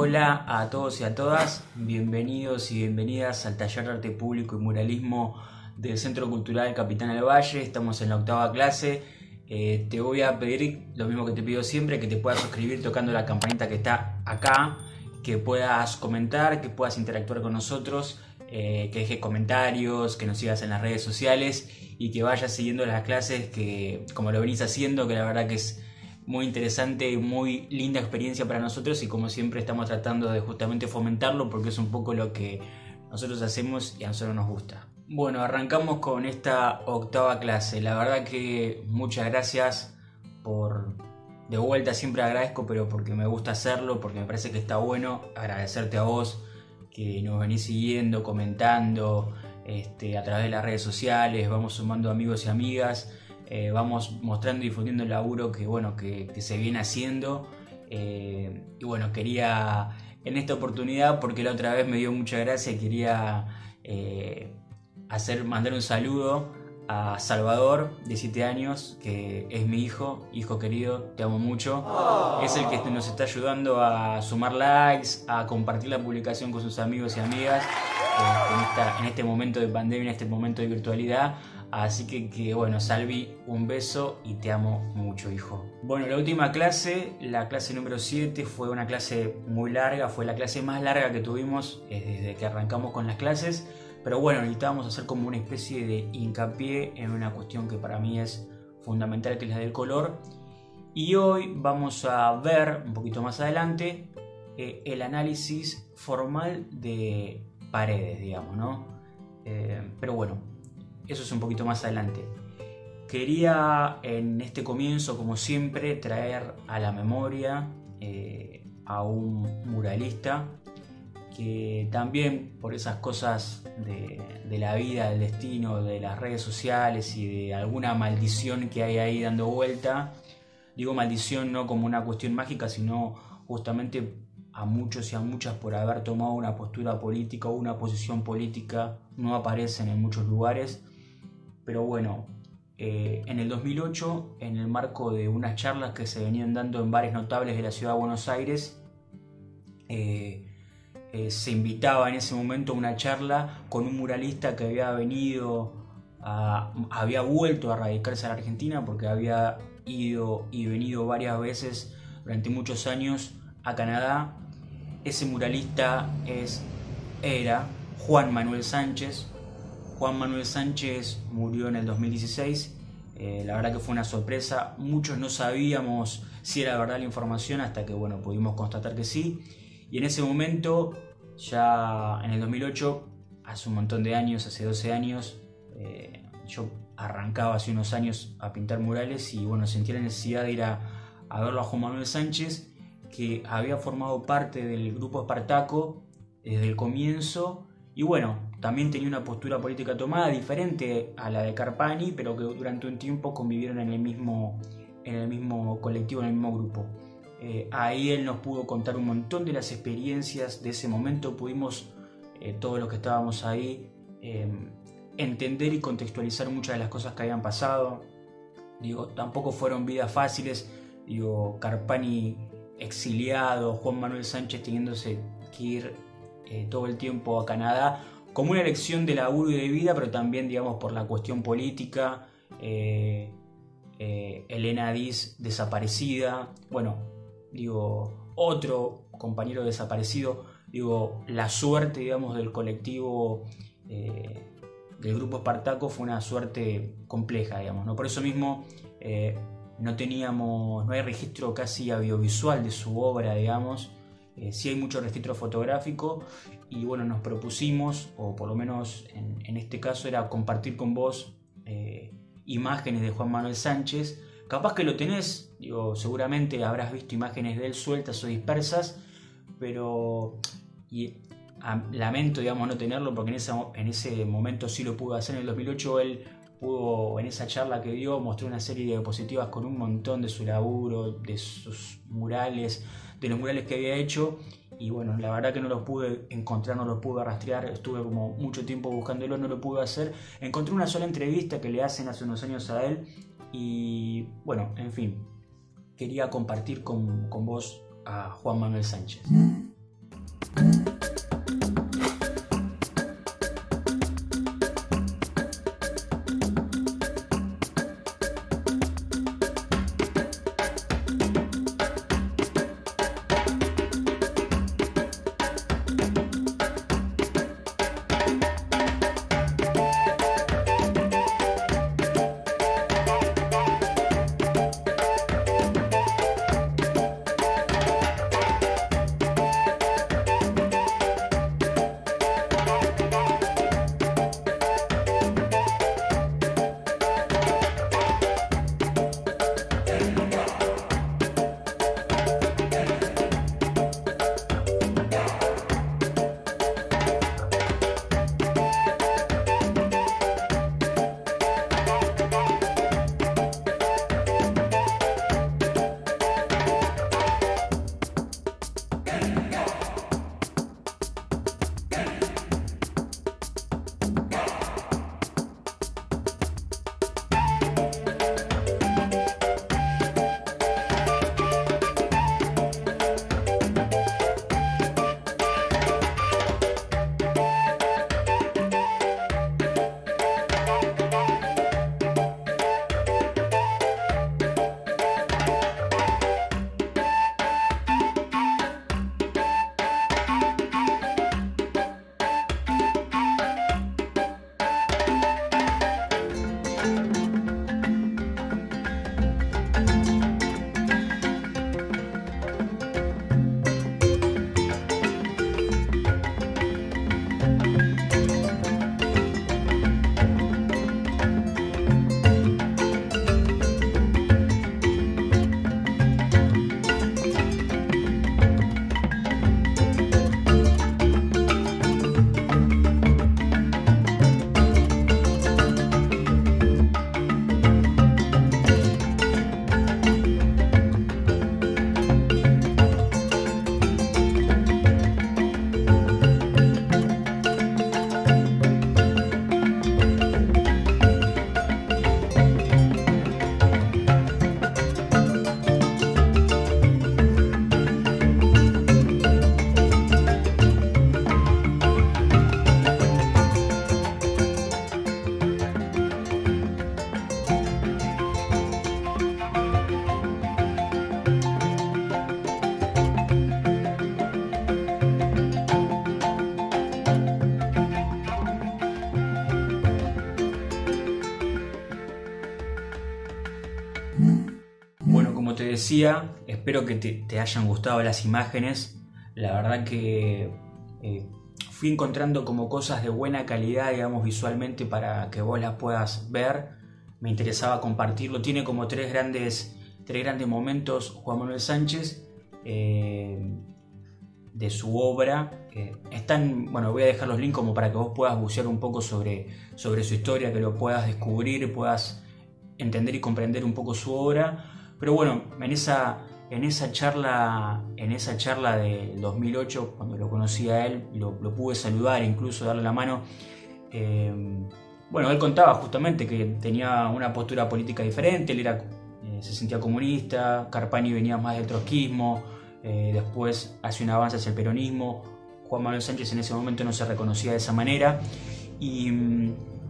Hola a todos y a todas, bienvenidos y bienvenidas al taller de arte público y muralismo del Centro Cultural Capitán del Valle. Estamos en la 8ª clase. Te voy a pedir lo mismo que te pido siempre, que te puedas suscribir tocando la campanita que está acá, que puedas comentar, que puedas interactuar con nosotros, que dejes comentarios, que nos sigas en las redes sociales y que vayas siguiendo las clases que, como lo venís haciendo, que la verdad que es muy interesante, muy linda experiencia para nosotros y como siempre estamos tratando de justamente fomentarlo porque es un poco lo que nosotros hacemos y a nosotros nos gusta. Bueno, arrancamos con esta 8ª clase. La verdad que muchas gracias por... De vuelta siempre agradezco, pero porque me gusta hacerlo, porque me parece que está bueno. Agradecerte a vos que nos venís siguiendo, comentando a través de las redes sociales, vamos sumando amigos y amigas. Vamos mostrando y difundiendo el laburo que se viene haciendo y bueno, quería en esta oportunidad, porque la otra vez me dio mucha gracia, quería mandar un saludo a Salvador, de 7 años, que es mi hijo querido, te amo mucho. Es el que nos está ayudando a sumar likes, a compartir la publicación con sus amigos y amigas en este momento de pandemia, en este momento de virtualidad. Así que bueno, Salvi, un beso y te amo mucho, hijo. Bueno, la última clase, la clase número 7, fue una clase muy larga, fue la clase más larga que tuvimos desde que arrancamos con las clases. Pero bueno, necesitábamos hacer como una especie de hincapié en una cuestión que para mí es fundamental, que es la del color. Y hoy vamos a ver, un poquito más adelante, el análisis formal de paredes, digamos, ¿no? Pero bueno, eso es un poquito más adelante. Quería en este comienzo, como siempre, traer a la memoria a un muralista que también por esas cosas de la vida, del destino, de las redes sociales y de alguna maldición que hay ahí dando vuelta, digo maldición no como una cuestión mágica, sino justamente a muchos y a muchas por haber tomado una postura política o una posición política, no aparecen en muchos lugares. Pero bueno, en el 2008, en el marco de unas charlas que se venían dando en bares notables de la ciudad de Buenos Aires, se invitaba en ese momento a una charla con un muralista que había vuelto a radicarse en la Argentina porque había ido y venido varias veces durante muchos años a Canadá. Ese muralista era Juan Manuel Sánchez. Juan Manuel Sánchez murió en el 2016. La verdad que fue una sorpresa. Muchos no sabíamos si era verdad la información hasta que bueno, pudimos constatar que sí. Y en ese momento, ya en el 2008, hace un montón de años, hace 12 años, yo arrancaba hace unos años a pintar murales y bueno, sentí la necesidad de ir a verlo a Juan Manuel Sánchez, que había formado parte del grupo Espartaco desde el comienzo y bueno, también tenía una postura política tomada diferente a la de Carpani, pero que durante un tiempo convivieron en el mismo colectivo, en el mismo grupo. Ahí él nos pudo contar un montón de las experiencias de ese momento. Pudimos, todos los que estábamos ahí, entender y contextualizar muchas de las cosas que habían pasado. Tampoco fueron vidas fáciles. Carpani exiliado, Juan Manuel Sánchez teniéndose que ir todo el tiempo a Canadá como una elección de laburo y de vida, pero también, digamos, por la cuestión política. Elena Diz desaparecida, otro compañero desaparecido, la suerte, digamos, del colectivo del grupo Espartaco fue una suerte compleja, digamos, ¿no? Por eso mismo no hay registro casi audiovisual de su obra, digamos. Sí hay mucho registro fotográfico y bueno, nos propusimos, o por lo menos en este caso era compartir con vos imágenes de Juan Manuel Sánchez. Capaz que lo tenés, seguramente habrás visto imágenes de él sueltas o dispersas, pero lamento, digamos, no tenerlo porque en ese momento sí lo pudo hacer. En el 2008 él pudo, en esa charla que dio, mostró una serie de diapositivas con un montón de su laburo, de sus murales, de los murales que había hecho. Y bueno, la verdad que no los pude encontrar, no los pude rastrear, estuve como mucho tiempo buscándolo, no lo pude hacer. Encontré una sola entrevista que le hacen hace unos años a él y bueno, en fin, quería compartir con vos a Juan Manuel Sánchez. como te decía, espero que te hayan gustado las imágenes. La verdad que fui encontrando como cosas de buena calidad, digamos, visualmente para que vos las puedas ver. Me interesaba compartirlo. Tiene como tres grandes momentos Juan Manuel Sánchez de su obra. Bueno, voy a dejar los links como para que vos puedas bucear un poco sobre su historia, que lo puedas descubrir, puedas entender y comprender un poco su obra. Pero bueno, en esa charla del 2008, cuando lo conocí a él, lo pude saludar, incluso darle la mano. Bueno, él contaba justamente que tenía una postura política diferente. Él se sentía comunista, Carpani venía más del trotskismo, después hace un avance hacia el peronismo. Juan Manuel Sánchez en ese momento no se reconocía de esa manera, y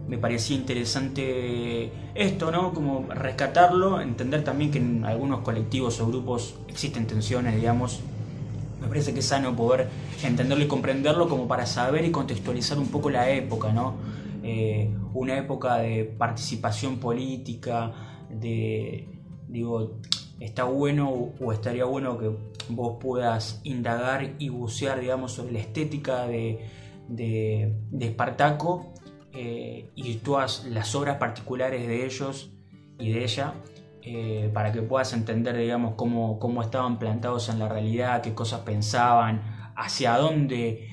me parecía interesante esto, ¿no? Como rescatarlo, entender también que en algunos colectivos o grupos existen tensiones, digamos. Me parece que es sano poder entenderlo y comprenderlo como para saber y contextualizar un poco la época, ¿no? Una época de participación política, está bueno o estaría bueno que vos puedas indagar y bucear, digamos, sobre la estética de Espartaco y todas las obras particulares de ellos y de ella, para que puedas entender, digamos, cómo estaban plantados en la realidad, qué cosas pensaban, hacia dónde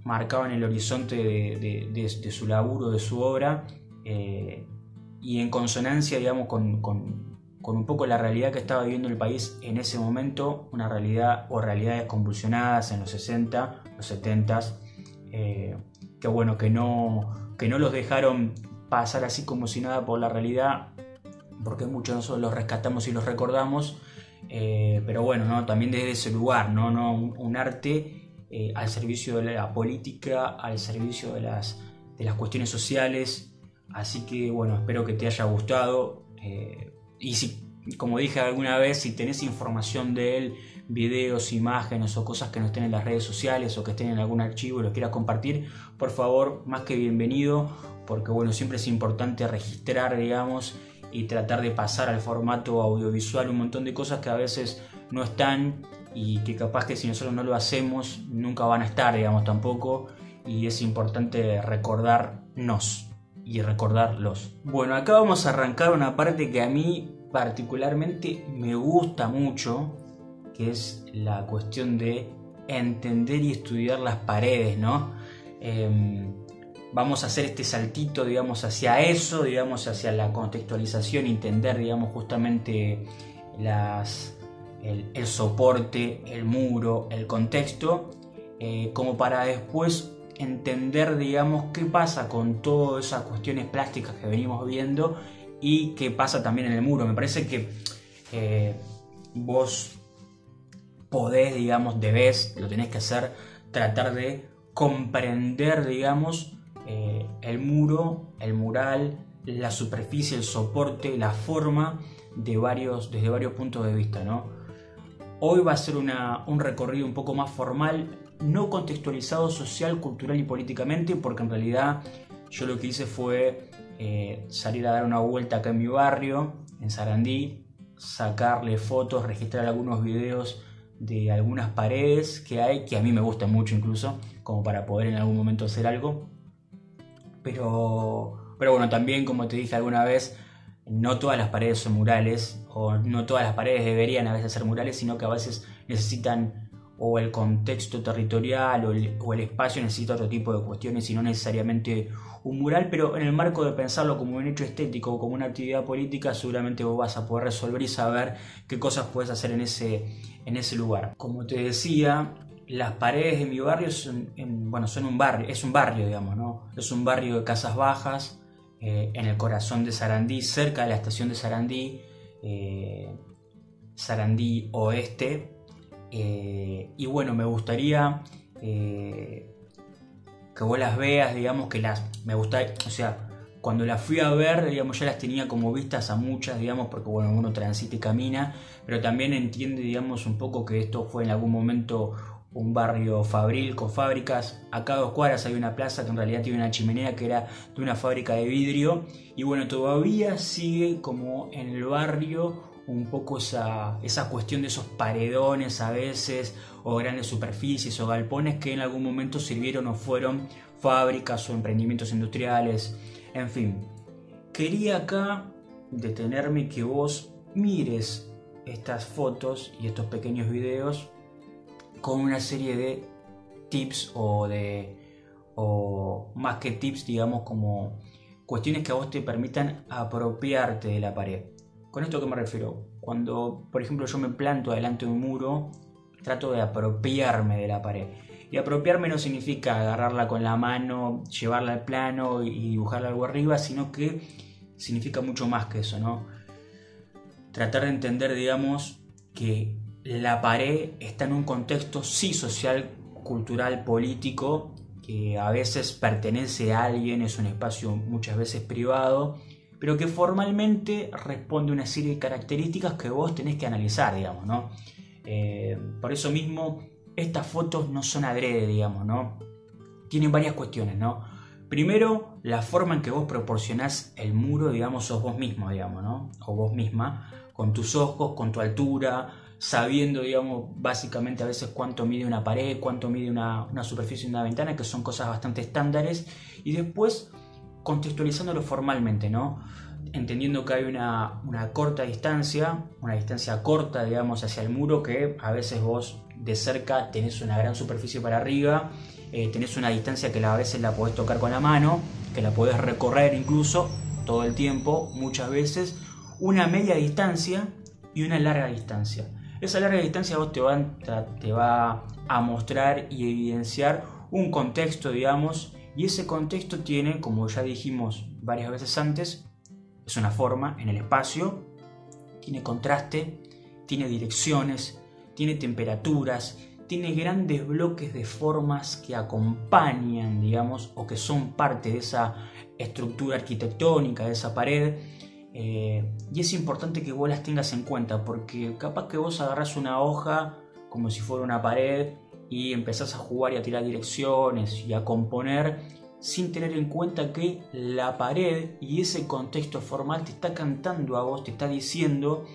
marcaban el horizonte de su laburo, de su obra, y en consonancia, digamos, con un poco la realidad que estaba viviendo el país en ese momento, una realidad o realidades convulsionadas en los 60, los 70, que bueno, que no los dejaron pasar así como si nada por la realidad, porque muchos de nosotros los rescatamos y los recordamos, pero bueno, ¿no? También desde ese lugar, ¿no? Un arte al servicio de la política, al servicio de las cuestiones sociales. Así que bueno, espero que te haya gustado. Y si, como dije alguna vez, si tenés información de él, videos, imágenes o cosas que no estén en las redes sociales o que estén en algún archivo y lo quieras compartir, por favor, más que bienvenido, porque bueno, siempre es importante registrar, digamos, y tratar de pasar al formato audiovisual un montón de cosas que a veces no están y que capaz que si nosotros no lo hacemos nunca van a estar, digamos, tampoco, y es importante recordarnos y recordarlos. Bueno, acá vamos a arrancar una parte que a mí particularmente me gusta mucho, que es la cuestión de entender y estudiar las paredes, ¿no? Vamos a hacer este saltito, digamos, hacia eso, digamos, hacia la contextualización, entender, digamos, justamente el soporte, el muro, el contexto, como para después entender, digamos, qué pasa con todas esas cuestiones plásticas que venimos viendo y qué pasa también en el muro. Me parece que vos podés, digamos, lo tenés que hacer, tratar de comprender, digamos, el muro, el mural, la superficie, el soporte, la forma desde varios puntos de vista, ¿no? Hoy va a ser un recorrido un poco más formal, no contextualizado social, cultural y políticamente, porque en realidad yo lo que hice fue salir a dar una vuelta acá en mi barrio, en Sarandí, sacarle fotos, registrar algunos videos de algunas paredes que hay, que a mí me gustan mucho incluso, como para poder en algún momento hacer algo. Pero bueno, también, como te dije alguna vez, no todas las paredes son murales, o no todas las paredes deberían a veces ser murales, sino que a veces necesitan, o el contexto territorial o el espacio necesita otro tipo de cuestiones y no necesariamente un mural. Pero en el marco de pensarlo como un hecho estético o como una actividad política, seguramente vos vas a poder resolver y saber qué cosas puedes hacer en ese lugar. Como te decía, las paredes de mi barrio son un barrio, digamos, ¿no? Es un barrio de casas bajas, en el corazón de Sarandí, cerca de la estación de Sarandí, Sarandí Oeste. Y bueno, me gustaría que vos las veas, digamos, me gusta, o sea, cuando las fui a ver, digamos, ya las tenía como vistas a muchas, digamos, porque bueno, uno transita y camina, pero también entiende, digamos, un poco que esto fue en algún momento un barrio fabril con fábricas. Acá a 2 cuadras hay una plaza que en realidad tiene una chimenea que era de una fábrica de vidrio. Y bueno, todavía sigue como en el barrio un poco esa cuestión de esos paredones a veces, o grandes superficies o galpones que en algún momento sirvieron o fueron fábricas o emprendimientos industriales. En fin, quería acá detenerme y que vos mires estas fotos y estos pequeños videos con una serie de tips o más que tips, digamos, como cuestiones que a vos te permitan apropiarte de la pared. ¿Con esto a qué me refiero? Cuando, por ejemplo, yo me planto delante de un muro, trato de apropiarme de la pared. Y apropiarme no significa agarrarla con la mano, llevarla al plano y dibujarla algo arriba, sino que significa mucho más que eso, ¿no? Tratar de entender, digamos, que la pared está en un contexto sí social, cultural, político, que a veces pertenece a alguien, es un espacio muchas veces privado, pero que formalmente responde a una serie de características que vos tenés que analizar, digamos, ¿no? Por eso mismo, estas fotos no son adrede, digamos, ¿no? Tienen varias cuestiones, ¿no? Primero, la forma en que vos proporcionás el muro, digamos, sos vos mismo, digamos, ¿no? O vos misma, con tus ojos, con tu altura, sabiendo, digamos, básicamente a veces cuánto mide una pared, cuánto mide una superficie de una ventana, que son cosas bastante estándares, y después contextualizándolo formalmente, ¿no? Entendiendo que hay una corta distancia, una distancia corta, digamos, hacia el muro, que a veces vos de cerca tenés una gran superficie para arriba, tenés una distancia que a veces la podés tocar con la mano, que la podés recorrer incluso todo el tiempo, muchas veces, una media distancia y una larga distancia. Esa larga distancia vos te va a mostrar y evidenciar un contexto, digamos, y ese contexto tiene, como ya dijimos varias veces antes, es una forma en el espacio, tiene contraste, tiene direcciones, tiene temperaturas, tiene grandes bloques de formas que acompañan, digamos, o que son parte de esa estructura arquitectónica, de esa pared. Y es importante que vos las tengas en cuenta, porque capaz que vos agarrás una hoja como si fuera una pared y empezás a jugar y a tirar direcciones y a componer sin tener en cuenta que la pared y ese contexto formal te está cantando a vos, te está diciendo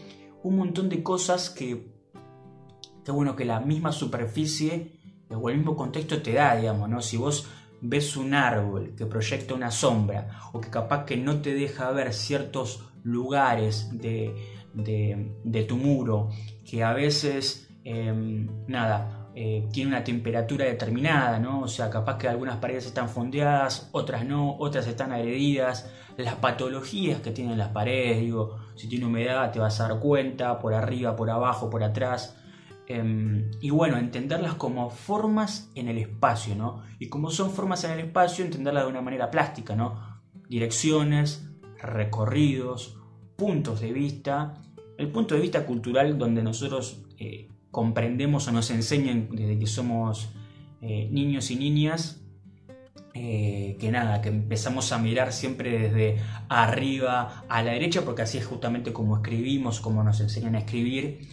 un montón de cosas que bueno, que la misma superficie o el mismo contexto te da, digamos, ¿no? Si vos ves un árbol que proyecta una sombra o que capaz que no te deja ver ciertos lugares de tu muro, que a veces tiene una temperatura determinada, ¿no? O sea, capaz que algunas paredes están fondeadas, otras no, otras están agredidas, las patologías que tienen las paredes, digo, si tiene humedad te vas a dar cuenta, por arriba, por abajo, por atrás. Y bueno, entenderlas como formas en el espacio, ¿no? Y como son formas en el espacio, entenderlas de una manera plástica, ¿no? Direcciones, recorridos, puntos de vista. El punto de vista cultural donde nosotros comprendemos o nos enseñan desde que somos niños y niñas, que empezamos a mirar siempre desde arriba a la derecha, porque así es justamente como escribimos, como nos enseñan a escribir.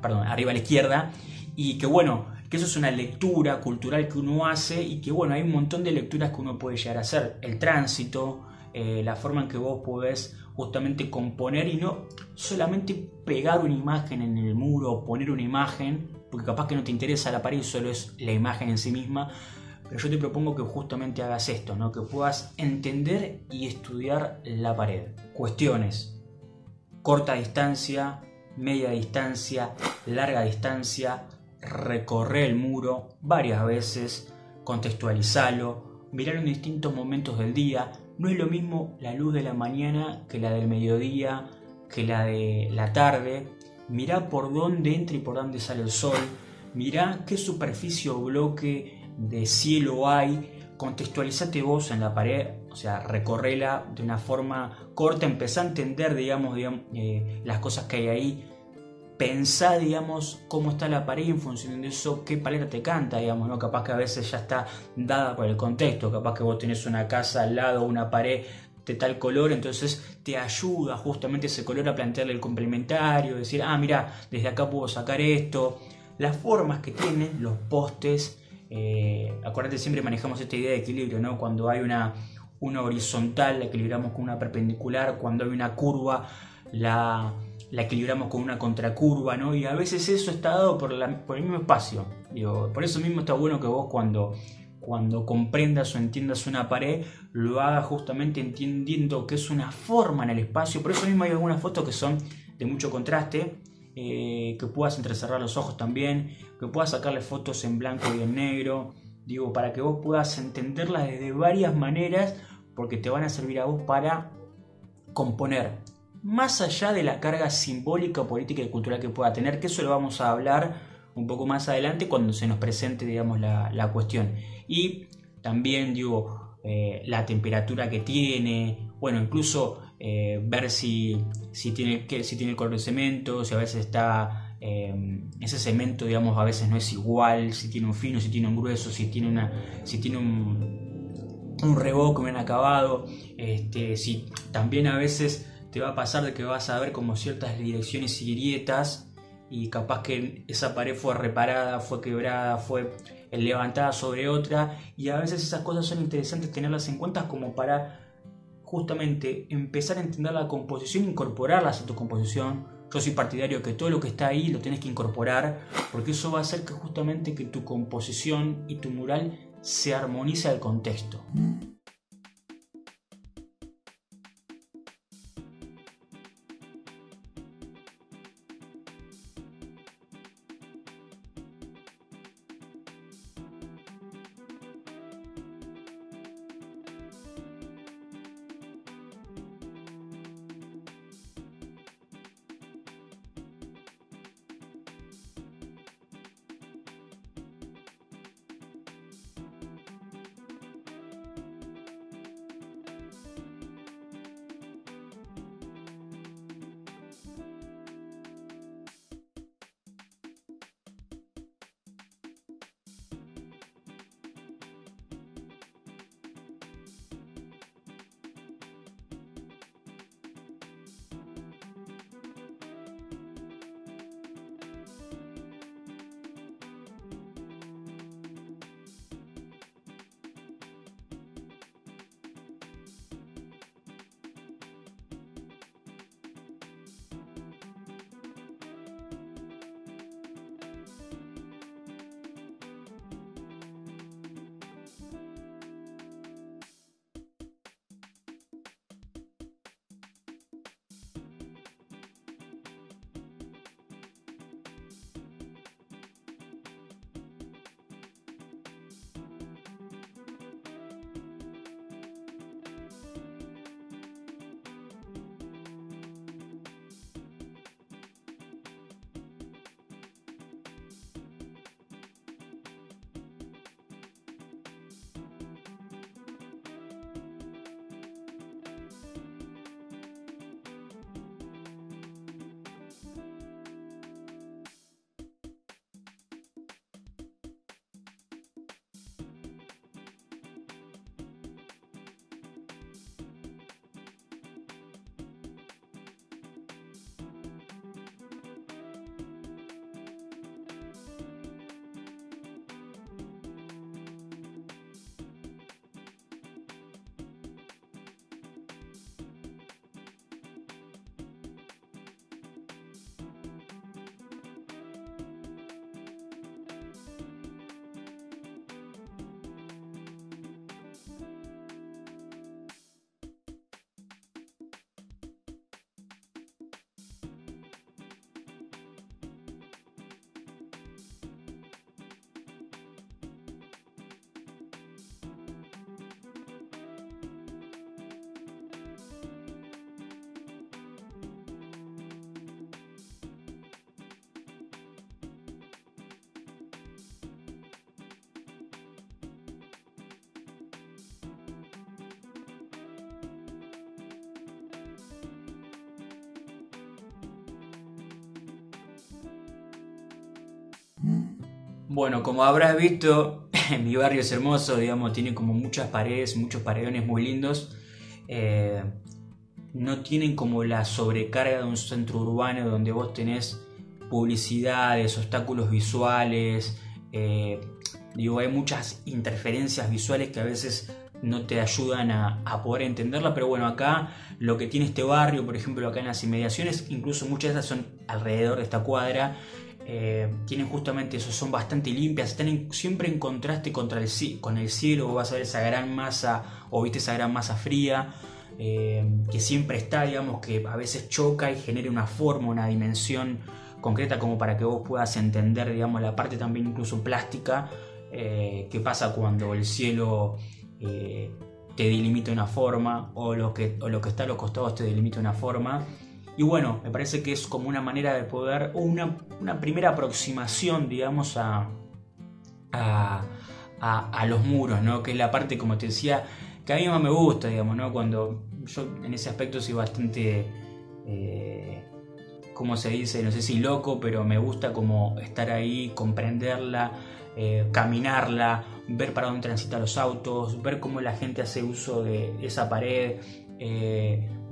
Arriba a la izquierda, y que bueno, que eso es una lectura cultural que uno hace, y que bueno, hay un montón de lecturas que uno puede llegar a hacer, el tránsito, la forma en que vos podés justamente componer y no solamente pegar una imagen en el muro o poner una imagen, porque capaz que no te interesa la pared, solo es la imagen en sí misma, pero yo te propongo que justamente hagas esto, ¿no? Que puedas entender y estudiar la pared. Cuestiones: corta distancia, media distancia, larga distancia, recorrer el muro varias veces, contextualizarlo, mirar en distintos momentos del día. No es lo mismo la luz de la mañana que la del mediodía, que la de la tarde. Mirá por dónde entra y por dónde sale el sol, mirá qué superficie o bloque de cielo hay, contextualizate vos en la pared, o sea, recorrela de una forma corta, empezá a entender, digamos, las cosas que hay ahí, pensá, digamos, cómo está la pared y en función de eso, qué paleta te canta, digamos, ¿no? Capaz que a veces ya está dada por el contexto, capaz que vos tenés una casa al lado, una pared de tal color, entonces te ayuda justamente ese color a plantearle el complementario, decir, mira, desde acá puedo sacar esto. las formas que tienen los postes. Acuérdate, siempre manejamos esta idea de equilibrio, ¿no? Cuando hay una horizontal la equilibramos con una perpendicular, cuando hay una curva la equilibramos con una contracurva, ¿no? Y a veces eso está dado por el mismo espacio. Digo, por eso mismo está bueno que vos cuando comprendas o entiendas una pared, lo hagas justamente entendiendo que es una forma en el espacio. Por eso mismo hay algunas fotos que son de mucho contraste, que puedas entrecerrar los ojos también, que puedas sacarle fotos en blanco y en negro, digo, para que vos puedas entenderlas de varias maneras, porque te van a servir a vos para componer, más allá de la carga simbólica, política y cultural que pueda tener, que eso lo vamos a hablar un poco más adelante cuando se nos presente, digamos, la cuestión. Y también, digo, la temperatura que tiene, bueno, incluso ver si tiene el color de cemento, si a veces está ese cemento, digamos, a veces no es igual, si tiene un fino, si tiene un grueso, si tiene un revoque, un acabado, si también a veces te va a pasar de que vas a ver como ciertas direcciones y grietas, y capaz que esa pared fue reparada, fue quebrada, fue levantada sobre otra, y a veces esas cosas son interesantes tenerlas en cuenta como para justamente empezar a entender la composición, incorporarlas a tu composición. Yo soy partidario que todo lo que está ahí lo tienes que incorporar, porque eso va a hacer que justamente que tu composición y tu mural se armonice al contexto. Bueno, como habrás visto, mi barrio es hermoso, digamos, tiene como muchas paredes, muchos paredones muy lindos. No tienen como la sobrecarga de un centro urbano donde vos tenés publicidades, obstáculos visuales, hay muchas interferencias visuales que a veces no te ayudan a poder entenderla, pero bueno, acá lo que tiene este barrio, por ejemplo, acá en las inmediaciones, incluso muchas de esas son alrededor de esta cuadra, tienen justamente eso, son bastante limpias, están siempre en contraste con el cielo. Vos vas a ver esa gran masa, o viste esa gran masa fría, que siempre está, digamos, que a veces choca y genera una forma, una dimensión concreta como para que vos puedas entender, digamos, la parte también incluso plástica, que pasa cuando el cielo te delimita una forma, o lo que está a los costados te delimita una forma. Y bueno, me parece que es como una manera de poder, o una primera aproximación, digamos, a los muros, ¿no? Que es la parte, como te decía, que a mí más me gusta, digamos, ¿no? Cuando yo en ese aspecto soy bastante, ¿cómo se dice? No sé si loco, pero me gusta como estar ahí, comprenderla, caminarla, ver para dónde transitan los autos, ver cómo la gente hace uso de esa pared,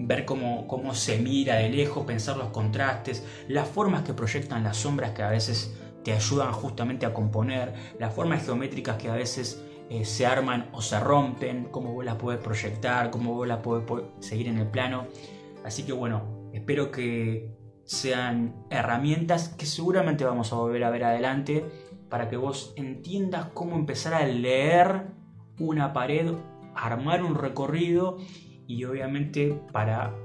ver cómo se mira de lejos, pensar los contrastes, las formas que proyectan las sombras que a veces te ayudan justamente a componer, las formas geométricas que a veces se arman o se rompen, cómo vos las podés proyectar, cómo vos las podés seguir en el plano. Así que bueno, espero que sean herramientas que seguramente vamos a volver a ver adelante, para que vos entiendas cómo empezar a leer una pared, armar un recorrido y obviamente para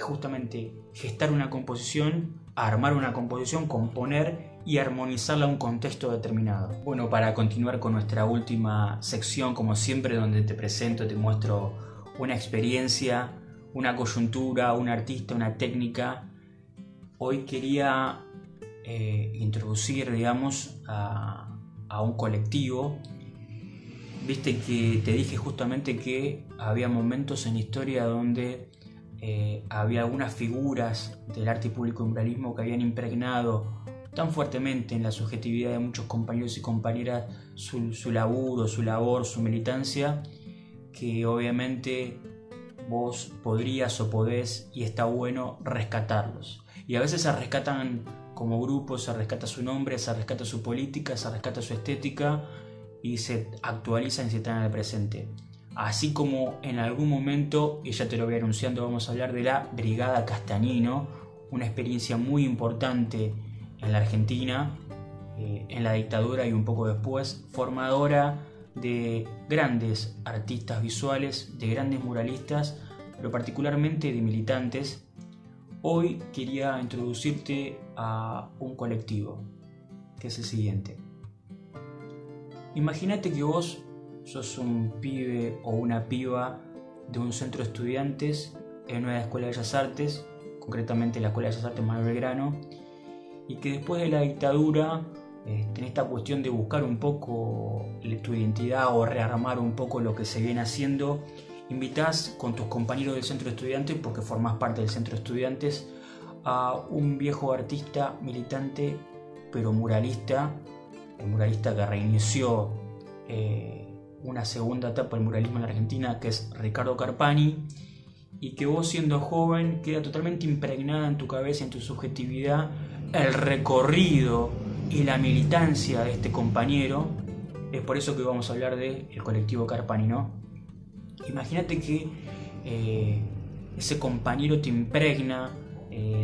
justamente gestar una composición, armar una composición, componer y armonizarla a un contexto determinado. Bueno, para continuar con nuestra última sección, como siempre, donde te presento, te muestro una experiencia, una coyuntura, un artista, una técnica, hoy quería introducir, digamos, a un colectivo. Viste que te dije justamente que había momentos en la historia donde había algunas figuras del arte público y muralismo que habían impregnado tan fuertemente en la subjetividad de muchos compañeros y compañeras su laburo, su labor, su militancia, que obviamente vos podrías o podés, y está bueno rescatarlos. Y a veces se rescatan como grupo, se rescata su nombre, se rescata su política, se rescata su estética y se actualizan y se traen al presente. Así como en algún momento, y ya te lo voy anunciando, vamos a hablar de la Brigada Castagnino, una experiencia muy importante en la Argentina, en la dictadura y un poco después, formadora de grandes artistas visuales, de grandes muralistas, pero particularmente de militantes. Hoy quería introducirte a un colectivo, que es el siguiente. Imagínate que vos sos un pibe o una piba de un centro de estudiantes en una escuela de Bellas Artes, concretamente la Escuela de Bellas Artes Manuel Belgrano, y que después de la dictadura, en esta cuestión de buscar un poco tu identidad o rearmar un poco lo que se viene haciendo, invitás con tus compañeros del centro de estudiantes, porque formás parte del centro de estudiantes, a un viejo artista militante pero muralista, el muralista que reinició una segunda etapa del muralismo en la Argentina, que es Ricardo Carpani, y que vos, siendo joven, queda totalmente impregnada en tu cabeza, en tu subjetividad, el recorrido y la militancia de este compañero. Es por eso que vamos a hablar del colectivo Carpani, ¿no? Imagínate que ese compañero te impregna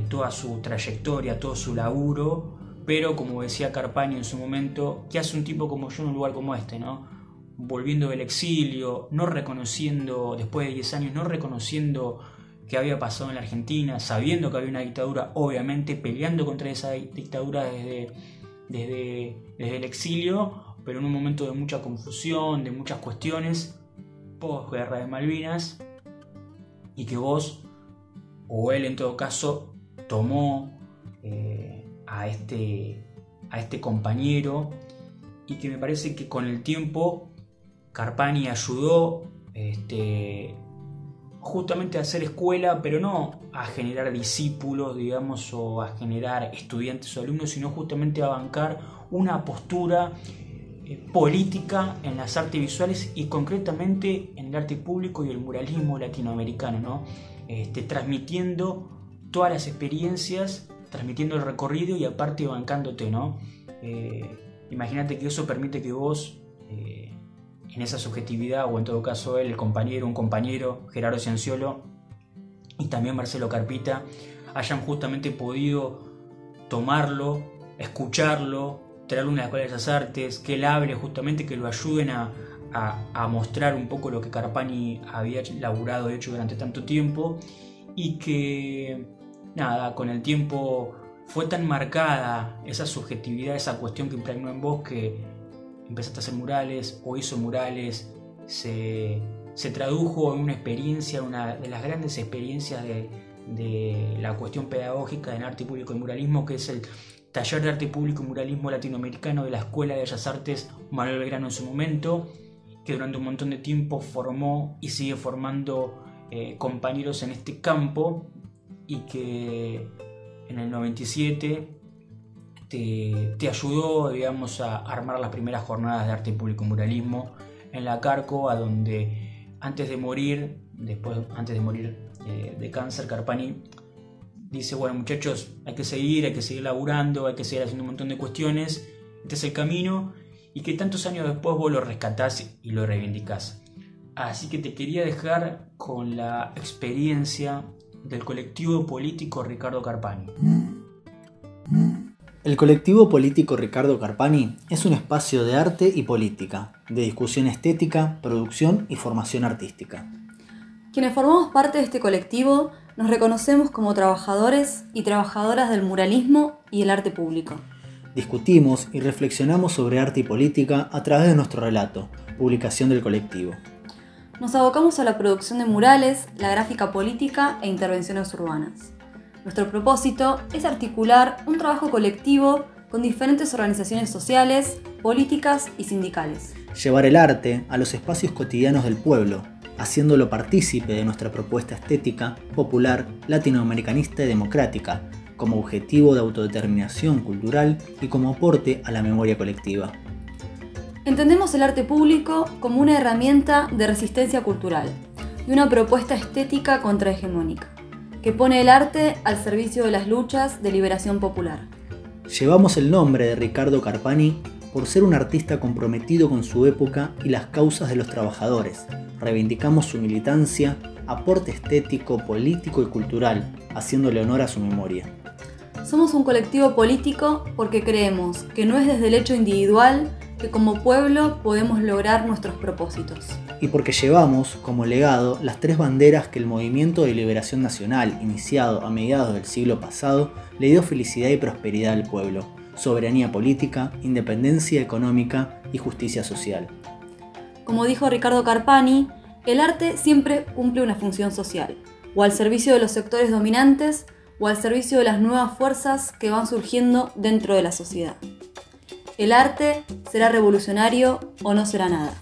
toda su trayectoria, todo su laburo, pero como decía Carpani en su momento, ¿qué hace un tipo como yo en un lugar como este, no? Volviendo del exilio, no reconociendo, después de 10 años, no reconociendo qué había pasado en la Argentina, sabiendo que había una dictadura, obviamente peleando contra esa dictadura desde el exilio, pero en un momento de mucha confusión, de muchas cuestiones, posguerra de Malvinas, y que vos, o él en todo caso, tomó a este compañero, y que me parece que con el tiempo Carpani ayudó justamente a hacer escuela, pero no a generar discípulos, digamos, o a generar estudiantes o alumnos, sino justamente a bancar una postura política en las artes visuales y concretamente en el arte público y el muralismo latinoamericano, ¿no? Transmitiendo todas las experiencias, transmitiendo el recorrido y aparte bancándote, ¿no? Imagínate que eso permite que vos, en esa subjetividad, o en todo caso él, un compañero, Gerardo Cianciolo, y también Marcelo Carpita, hayan justamente podido tomarlo, escucharlo, traerlo a una escuela de esas artes, que él hable justamente, que lo ayuden a mostrar un poco lo que Carpani había laburado y hecho durante tanto tiempo, y que nada, con el tiempo fue tan marcada esa subjetividad, esa cuestión que impregnó en vos, que empezaste a hacer murales o hizo murales, se tradujo en una experiencia, una de las grandes experiencias de la cuestión pedagógica en arte público y muralismo, que es el Taller de Arte Público y Muralismo Latinoamericano de la Escuela de Bellas Artes Manuel Belgrano en su momento, que durante un montón de tiempo formó y sigue formando compañeros en este campo, y que en el 97 te ayudó, digamos, a armar las primeras jornadas de arte público y muralismo en la Carco, a donde antes de morir de cáncer, Carpani dice: bueno, muchachos, hay que seguir laburando, hay que seguir haciendo un montón de cuestiones, este es el camino, y que tantos años después vos lo rescatás y lo reivindicás. Así que te quería dejar con la experiencia del colectivo político Ricardo Carpani. El colectivo político Ricardo Carpani es un espacio de arte y política, de discusión estética, producción y formación artística. Quienes formamos parte de este colectivo nos reconocemos como trabajadores y trabajadoras del muralismo y el arte público. Discutimos y reflexionamos sobre arte y política a través de nuestro relato, publicación del colectivo. Nos abocamos a la producción de murales, la gráfica política e intervenciones urbanas. Nuestro propósito es articular un trabajo colectivo con diferentes organizaciones sociales, políticas y sindicales. Llevar el arte a los espacios cotidianos del pueblo, haciéndolo partícipe de nuestra propuesta estética, popular, latinoamericanista y democrática, como objetivo de autodeterminación cultural y como aporte a la memoria colectiva. Entendemos el arte público como una herramienta de resistencia cultural y una propuesta estética contrahegemónica, que pone el arte al servicio de las luchas de liberación popular. Llevamos el nombre de Ricardo Carpani por ser un artista comprometido con su época y las causas de los trabajadores. Reivindicamos su militancia, aporte estético, político y cultural, haciéndole honor a su memoria. Somos un colectivo político porque creemos que no es desde el hecho individual que como pueblo podemos lograr nuestros propósitos. Y porque llevamos como legado las 3 banderas que el Movimiento de Liberación Nacional, iniciado a mediados del siglo pasado, le dio felicidad y prosperidad al pueblo: soberanía política, independencia económica y justicia social. Como dijo Ricardo Carpani, el arte siempre cumple una función social, o al servicio de los sectores dominantes, o al servicio de las nuevas fuerzas que van surgiendo dentro de la sociedad. El arte será revolucionario o no será nada.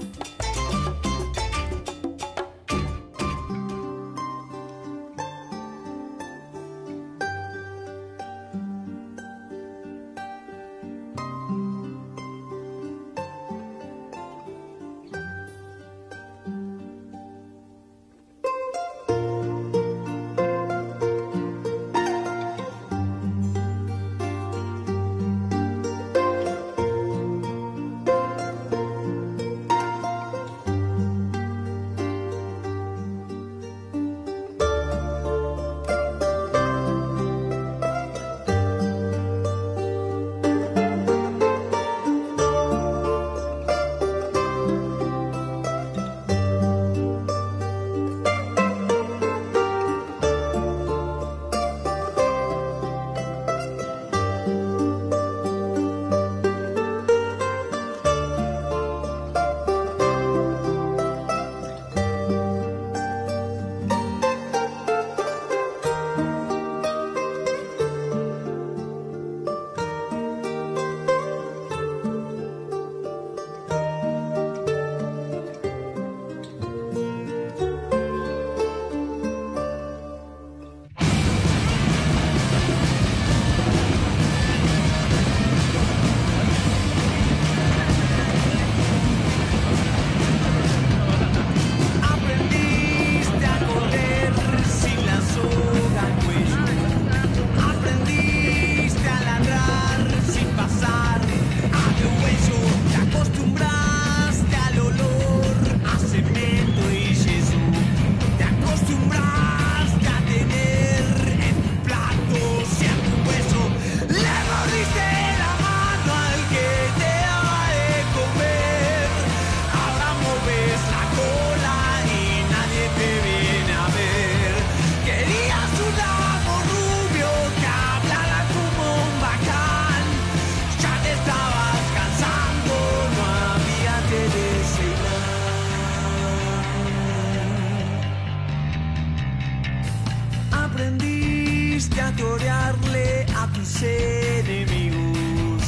Aprendiste a torearle a tus enemigos.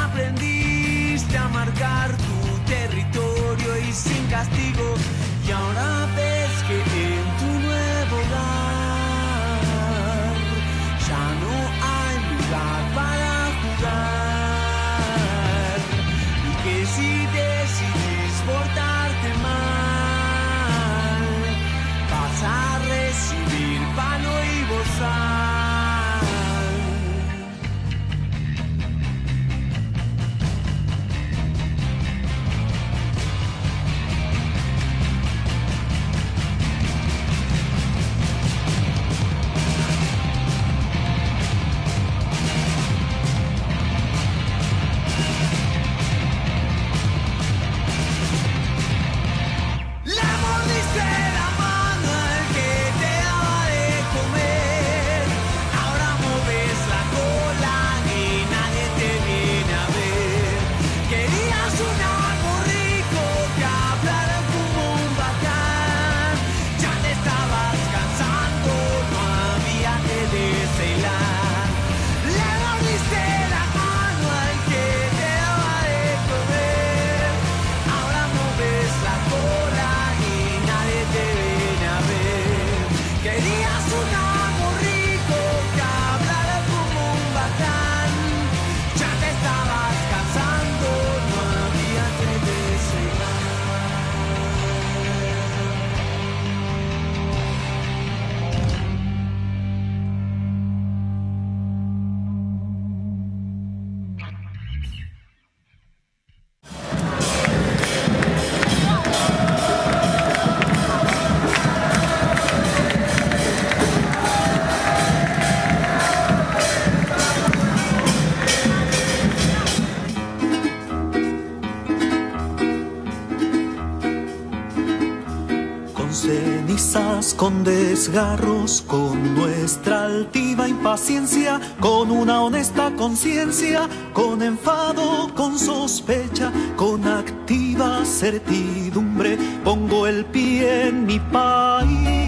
Aprendiste a marcar tu territorio y sin castigo. Y ahora ves que en tu nuevo hogar ya no hay lugar para jugar. Y que si decidís portarte mal, vas a recibir palo y bozal. Con desgarros, con nuestra altiva impaciencia, con una honesta conciencia, con enfado, con sospecha, con activa certidumbre, pongo el pie en mi país.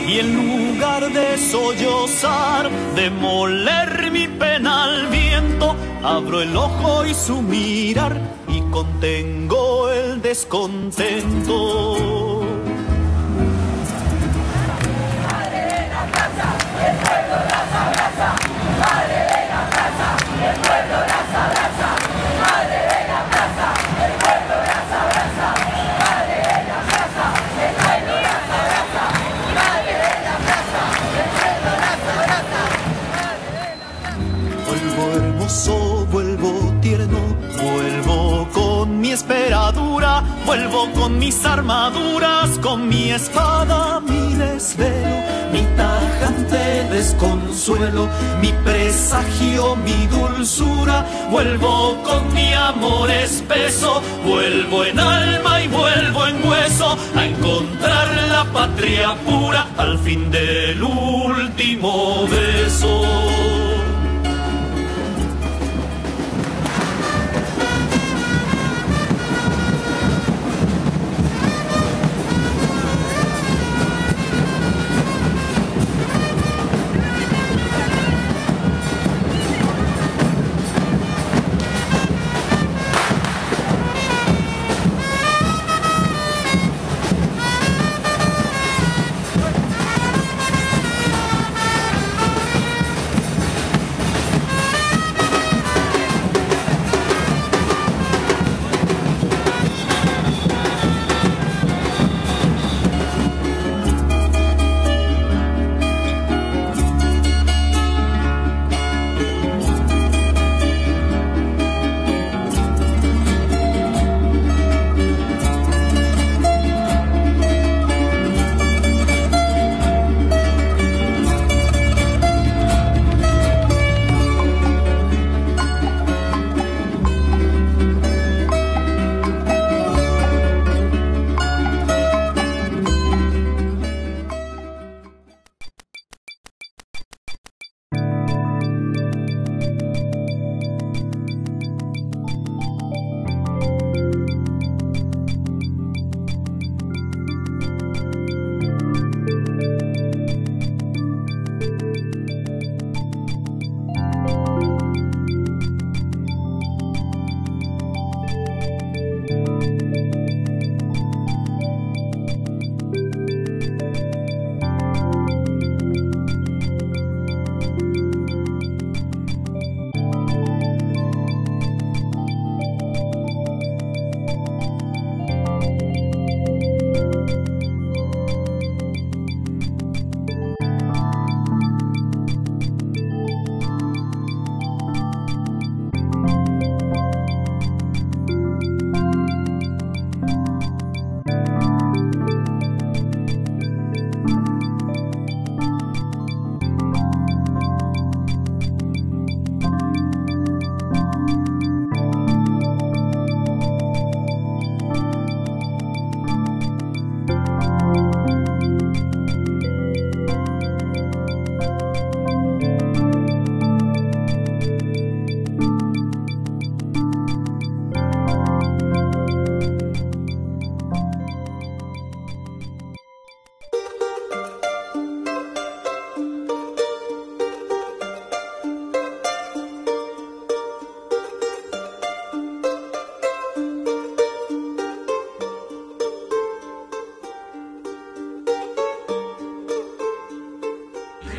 Y en lugar de sollozar, de moler mi pena al viento, abro el ojo y su mirar y contengo el descontento. Madre de la plaza, el pueblo las abraza. Madre de la plaza, el pueblo las abraza. Madre de la plaza, el pueblo las abraza. Madre de la plaza, el pueblo las abraza. Madre de la plaza, el pueblo las abraza. Vuelvo hermoso, vuelvo tierno, vuelvo con mi esperadura, vuelvo con mis armaduras, con mi espada, mi desvelo, mi tajante desconsuelo, mi presagio, mi dulzura, vuelvo con mi amor espeso, vuelvo en alma y vuelvo en hueso, a encontrar la patria pura al fin del último beso.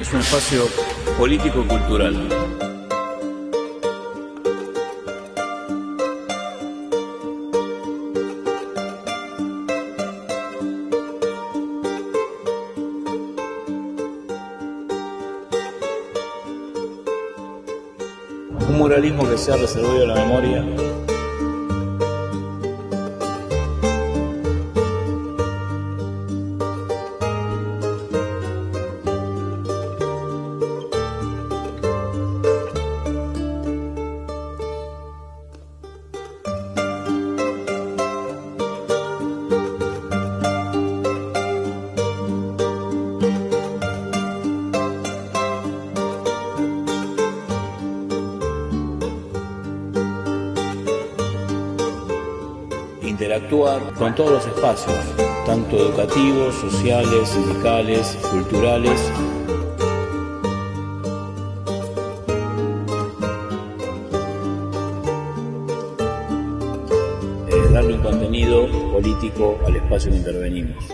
es un espacio político-cultural. Un muralismo que sea reservado a la memoria. Interactuar con todos los espacios, tanto educativos, sociales, sindicales, culturales. Darle un contenido político al espacio que intervenimos.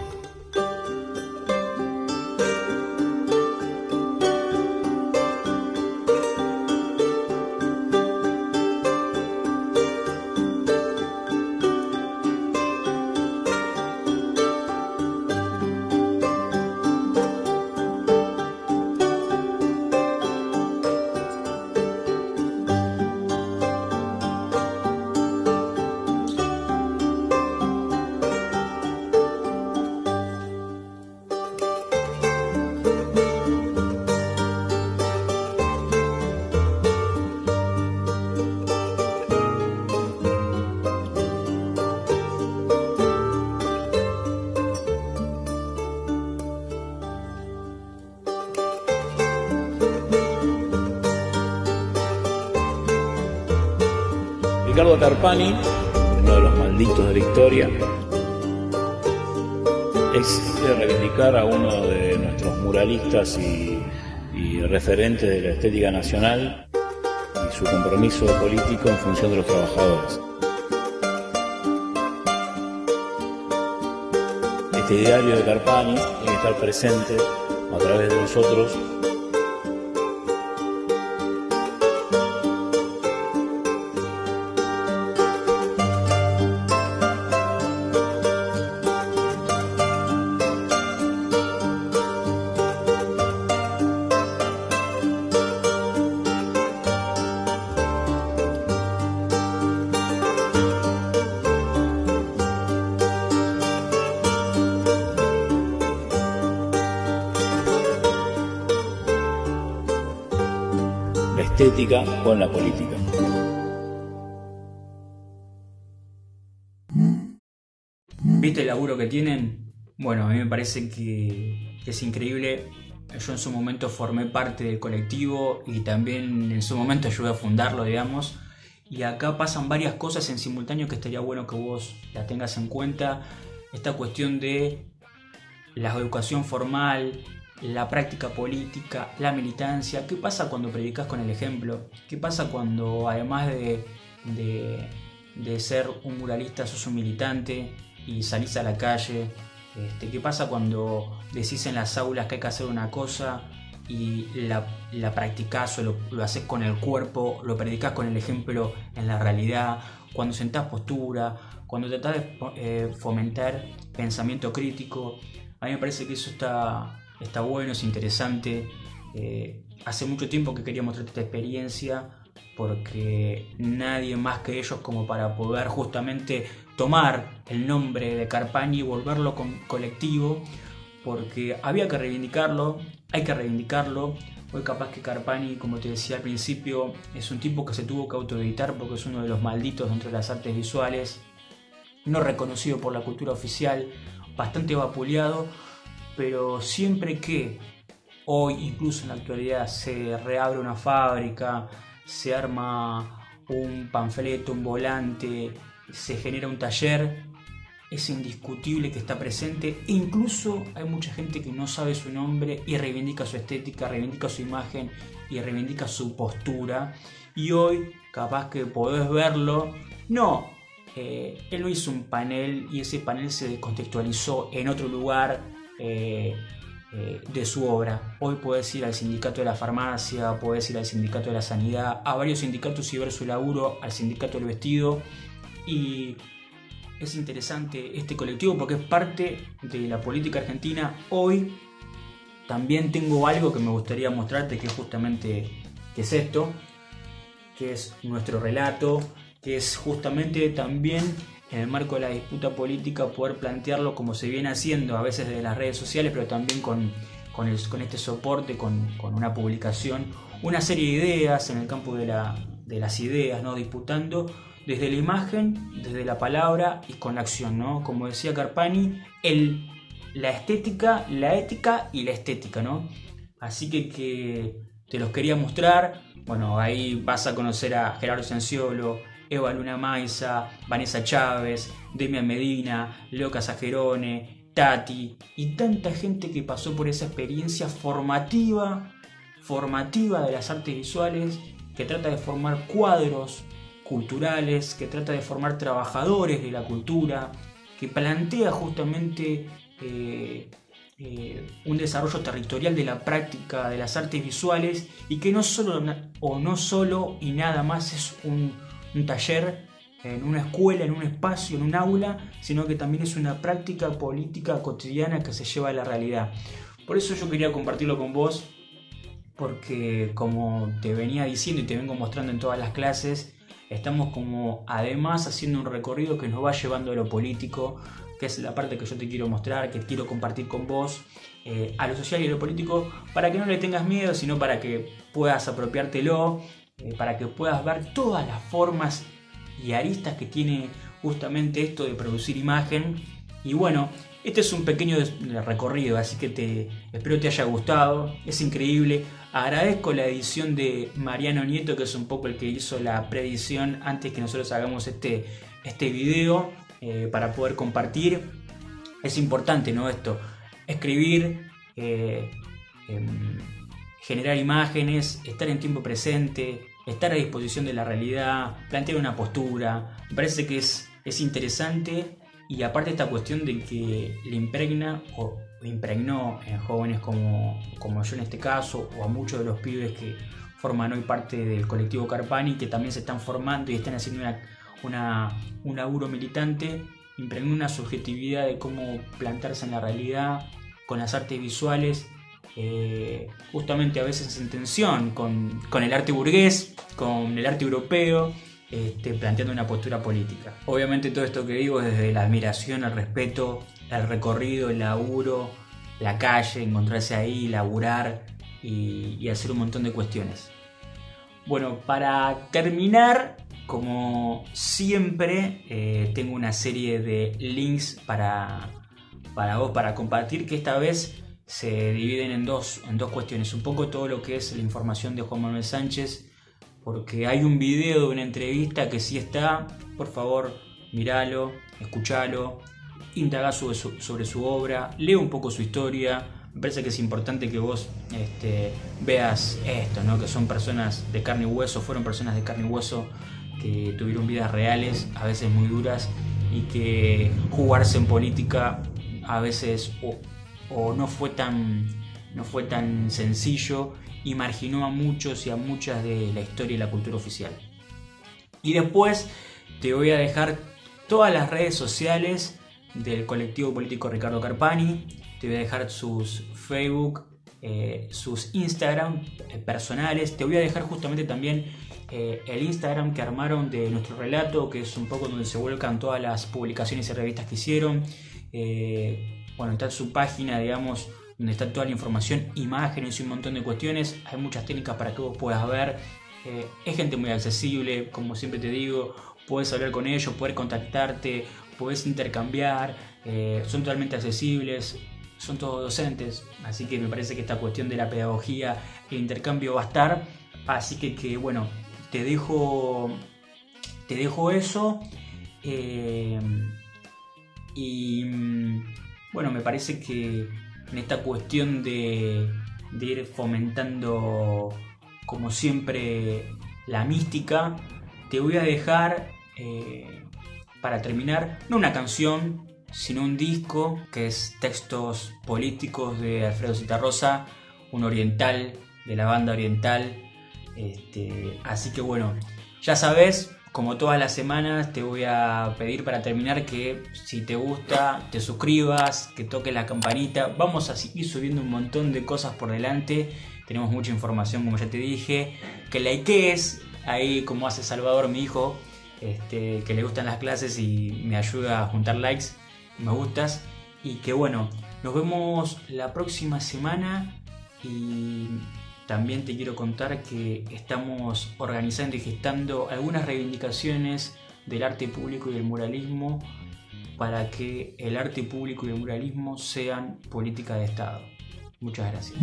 Ricardo Carpani, uno de los malditos de la historia, es reivindicar a uno de nuestros muralistas y referentes de la estética nacional y su compromiso político en función de los trabajadores. Este ideario de Carpani tiene que estar presente a través de nosotros. Estética con la política. ¿Viste el laburo que tienen? Bueno, a mí me parece que es increíble. Yo en su momento formé parte del colectivo y también en su momento ayudé a fundarlo, digamos. Y acá pasan varias cosas en simultáneo que estaría bueno que vos las tengas en cuenta. Esta cuestión de la educación formal, la práctica política, la militancia. ¿Qué pasa cuando predicas con el ejemplo? ¿Qué pasa cuando además de ser un muralista sos un militante y salís a la calle? ¿Qué pasa cuando decís en las aulas que hay que hacer una cosa y la practicás o lo haces con el cuerpo, lo predicás con el ejemplo en la realidad? Cuando sentás postura, cuando tratás de fomentar pensamiento crítico. A mí me parece que eso está bueno, es interesante. Hace mucho tiempo que quería mostrar esta experiencia porque nadie más que ellos como para poder justamente tomar el nombre de Carpani y volverlo colectivo, porque había que reivindicarlo, hay que reivindicarlo. Hoy capaz que Carpani, como te decía al principio, es un tipo que se tuvo que autoeditar porque es uno de los malditos dentro de las artes visuales, no reconocido por la cultura oficial, bastante vapuleado, pero siempre que hoy, incluso en la actualidad, se reabre una fábrica, se arma un panfleto, un volante, se genera un taller, es indiscutible que está presente. E incluso hay mucha gente que no sabe su nombre y reivindica su estética, reivindica su imagen y reivindica su postura. Y hoy capaz que podés verlo. No, él no hizo un panel y ese panel se descontextualizó en otro lugar, de su obra. Hoy podés ir al sindicato de la farmacia, podés ir al sindicato de la sanidad, a varios sindicatos y ver su laburo, al sindicato del vestido, y es interesante este colectivo porque es parte de la política argentina. Hoy también tengo algo que me gustaría mostrarte, que es justamente que es esto, que es nuestro relato, que es justamente también en el marco de la disputa política poder plantearlo como se viene haciendo, a veces desde las redes sociales, pero también con este soporte, con una publicación, una serie de ideas en el campo de las ideas, ¿no? Disputando desde la imagen, desde la palabra y con la acción, ¿no? Como decía Carpani, la estética, la ética y la estética, ¿no? Así que te los quería mostrar. Bueno, ahí vas a conocer a Gerardo Cianciolo, Eva Luna Maiza, Vanessa Chávez, Demian Medina, Leo Casagerone, Tati y tanta gente que pasó por esa experiencia formativa de las artes visuales, que trata de formar cuadros culturales, que trata de formar trabajadores de la cultura, que plantea justamente un desarrollo territorial de la práctica de las artes visuales, y que no solo y nada más es un taller en una escuela, en un espacio, en un aula, sino que también es una práctica política cotidiana que se lleva a la realidad. Por eso yo quería compartirlo con vos, porque como te venía diciendo y te vengo mostrando en todas las clases, estamos como además haciendo un recorrido que nos va llevando a lo político, que es la parte que yo te quiero mostrar, que quiero compartir con vos, a lo social y a lo político, para que no le tengas miedo, sino para que puedas apropiártelo, para que puedas ver todas las formas y aristas que tiene justamente esto de producir imagen. Y bueno, este es un pequeño recorrido, así que espero te haya gustado. Es increíble. Agradezco la edición de Mariano Nieto, que es un poco el que hizo la preedición antes que nosotros hagamos este video, para poder compartir. Es importante, ¿no? Esto, escribir, generar imágenes, estar en tiempo presente, estar a disposición de la realidad, plantear una postura. Me parece que es interesante, y aparte esta cuestión de que le impregna o impregnó en jóvenes como yo en este caso, o a muchos de los pibes que forman hoy parte del colectivo Carpani, que también se están formando y están haciendo un laburo militante, impregnó una subjetividad de cómo plantarse en la realidad con las artes visuales, justamente a veces en tensión con el arte burgués, con el arte europeo, planteando una postura política. Obviamente todo esto que digo es desde la admiración, el respeto, el recorrido, el laburo, la calle, encontrarse ahí, laburar y hacer un montón de cuestiones. Bueno, para terminar, como siempre, tengo una serie de links para vos, para compartir, que esta vez se dividen en dos cuestiones. Un poco todo lo que es la información de Juan Manuel Sánchez, porque hay un video de una entrevista que sí está. Por favor, míralo, escuchalo, indaga sobre su obra, lee un poco su historia. Me parece que es importante que vos veas esto, ¿no? Que son personas de carne y hueso, fueron personas de carne y hueso que tuvieron vidas reales, a veces muy duras, y que jugarse en política a veces o no fue tan sencillo, y marginó a muchos y a muchas de la historia y la cultura oficial. Y después te voy a dejar todas las redes sociales del colectivo político Ricardo Carpani. Te voy a dejar sus Facebook, sus Instagram personales. Te voy a dejar justamente también el Instagram que armaron de nuestro relato, que es un poco donde se vuelcan todas las publicaciones y revistas que hicieron. Bueno, está su página, digamos, donde está toda la información, imágenes y un montón de cuestiones. Hay muchas técnicas para que vos puedas ver. Es gente muy accesible, como siempre te digo. Puedes hablar con ellos, poder contactarte, puedes intercambiar. Son totalmente accesibles, son todos docentes, así que me parece que esta cuestión de la pedagogía e intercambio va a estar. Así que bueno, te dejo eso. Y bueno, me parece que en esta cuestión de ir fomentando, como siempre, la mística, te voy a dejar, para terminar, no una canción, sino un disco que es Textos Políticos de Alfredo Zitarrosa, un oriental de la banda Oriental. Así que bueno, ya sabes, como todas las semanas te voy a pedir para terminar que si te gusta te suscribas, que toques la campanita. Vamos a seguir subiendo un montón de cosas por delante, tenemos mucha información como ya te dije, que likees ahí como hace Salvador, mi hijo, que le gustan las clases y me ayuda a juntar likes, me gustas, y que bueno, nos vemos la próxima semana. Y también te quiero contar que estamos organizando y gestando algunas reivindicaciones del arte público y del muralismo para que el arte público y el muralismo sean política de Estado. Muchas gracias.